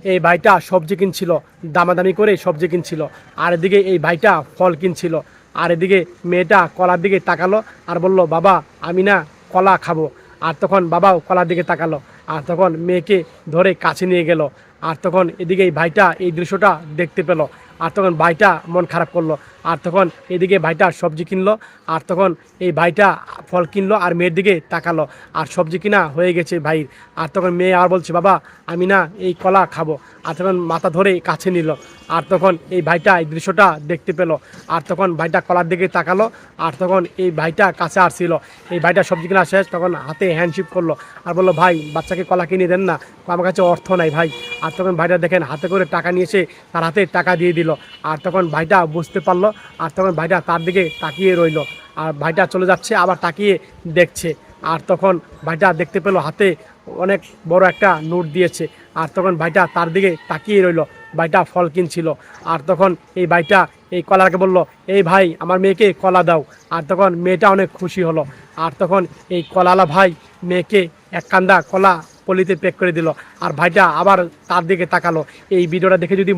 এই ভাইটা সবজি কিনছিল, দামাদামি করে সবজি কিনছিল। আর এদিকে এই ভাইটা ফল কিনছিল। আর এদিকে মেয়েটা কলার দিকে তাকালো আর বলল, বাবা আমি না কলা খাবো। আর তখন বাবাও কলার দিকে তাকালো। আর তখন মেয়েকে ধরে কাছে নিয়ে গেল। আর তখন এদিকে এই ভাইটা এই দৃশ্যটা দেখতে পেল। আর তখন ভাইটা মন খারাপ করলো। আর তখন এদিকে ভাইটা সবজি কিনলো। আর তখন এই ভাইটা ফল কিনলো আর মেয়ের দিকে তাকালো। আর সবজি কিনা হয়ে গেছে ভাইয়ের। আর তখন মেয়ে আর বলছে, বাবা আমি না এই কলা খাবো। আর তখন মাথা ধরে কাছে নিল। আর তখন এই ভাইটা এই দৃশ্যটা দেখতে পেল। আর তখন ভাইটা কলার দিকে তাকালো। আর তখন এই ভাইটা কাছে আসছিল। এই ভাইটা সবজি কিনা শেষ, তখন হাতে হ্যান্ডশিপ করলো আর বললো, ভাই বাচ্চাকে কলা কিনে দেন না, আমার কাছে অর্থ নাই ভাই। আর তখন ভাইটা দেখেন হাতে করে টাকা নিয়ে এসে তার হাতে টাকা দিয়ে দিল। আর তখন ভাইটা বুঝতে পারলো। আর তখন ভাইটা তার দিকে তাকিয়ে রইল। আর ভাইটা চলে যাচ্ছে, আবার তাকিয়ে দেখছে। আর তখন ভাইটা দেখতে পেলো হাতে অনেক বড় একটা নোট দিয়েছে। আর তখন ভাইটা তার দিকে তাকিয়ে রইল। ভাইটা ফল কিনছিল। আর তখন এই ভাইটা এই কলাকে বলল, এই ভাই আমার মেয়েকে কলা দাও। আর তখন মেয়েটা অনেক খুশি হলো। আর তখন এই কলাওয়ালা ভাই মেয়েকে এক কান্দা কলা পলিতে প্যাক করে দিল। আর ভাইটা আবার তার দিকে তাকালো। এই ভিডিওটা দেখে যদি